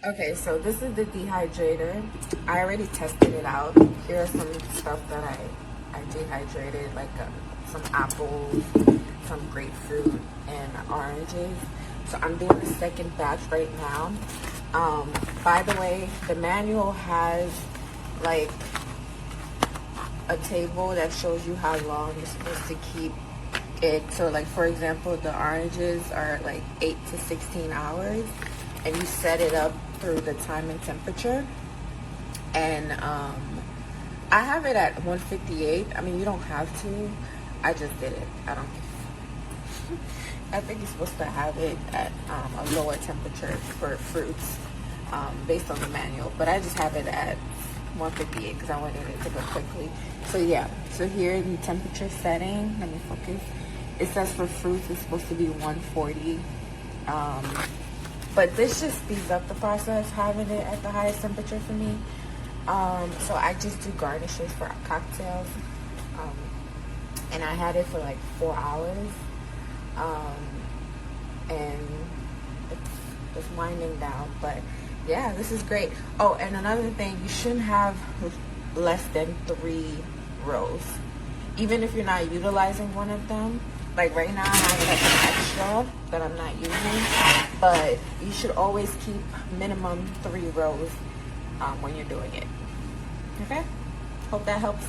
Okay, so this is the dehydrator. I already tested it out. Here's some stuff that I dehydrated, like some apples, some grapefruit, and oranges. So I'm doing the second batch right now. By the way, the manual has like a table that shows you how long you're supposed to keep it. So like, for example, the oranges are like 8 to 16 hours, and you set it up through the time and temperature. And I have it at 158. I mean, you don't have to. I just did it. I think you're supposed to have it at a lower temperature for fruits, based on the manual. But I just have it at 158 because I wanted it to go quickly. So yeah, so here the temperature setting, let me focus. It says for fruits it's supposed to be 140. But this just speeds up the process, having it at the highest temperature for me. So I just do garnishes for cocktails. And I had it for like 4 hours. And it's winding down, but yeah, this is great. Oh, and another thing, you shouldn't have less than 3 rows, even if you're not utilizing one of them. Like right now I have like an extra that I'm not using, but you should always keep minimum 3 rows when you're doing it. Okay, hope that helps.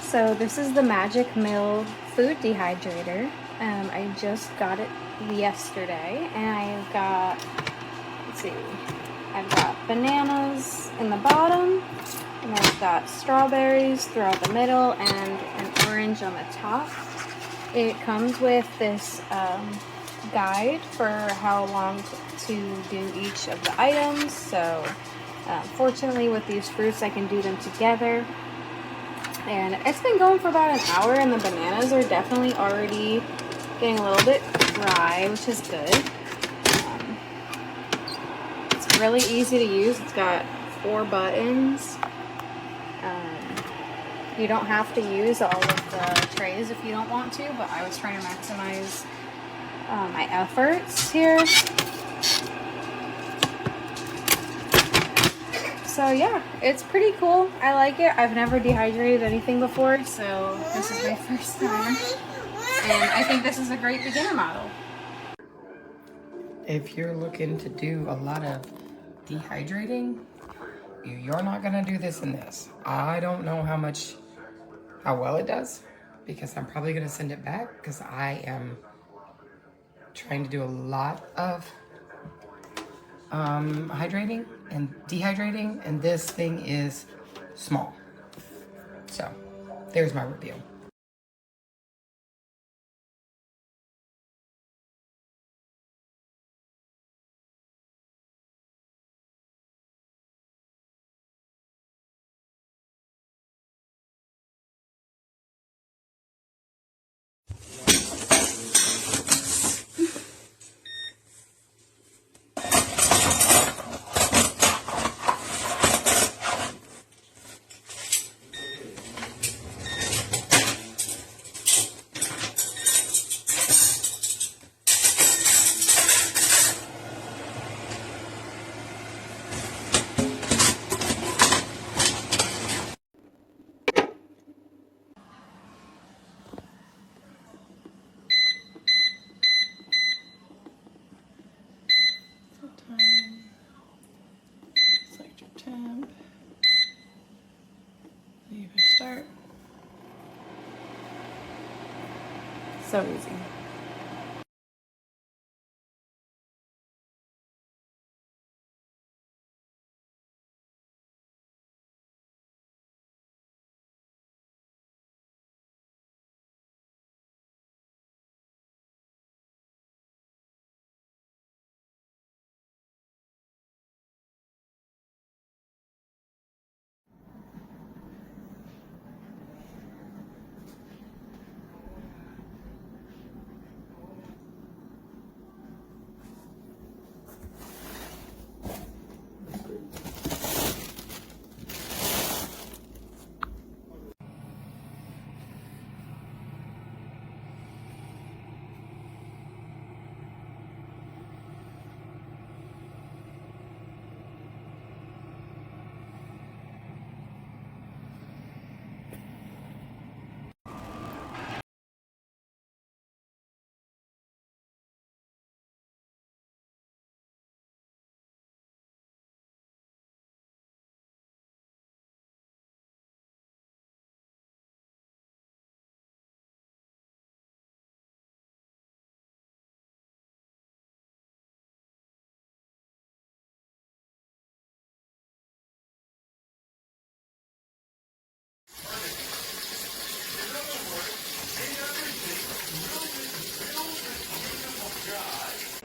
So this is the Magic Mill food dehydrator. I just got it yesterday, and I've got, let's see, I've got bananas in the bottom, and I've got strawberries throughout the middle, and an orange on the top. It comes with this guide for how long to do each of the items. So fortunately with these fruits I can do them together. And it's been going for about an hour, and the bananas are definitely already getting a little bit dry, which is good. It's really easy to use. It's got 4 buttons. You don't have to use all of the trays if you don't want to, but I was trying to maximize my efforts here. So yeah, it's pretty cool. I like it. I've never dehydrated anything before, so this is my first time. And I think this is a great beginner model. If you're looking to do a lot of dehydrating, you're not gonna do this in this. I don't know how well it does, because I'm probably gonna send it back because I am trying to do a lot of hydrating and dehydrating, and this thing is small. So there's my review. Select your temp. Leave and start. So easy.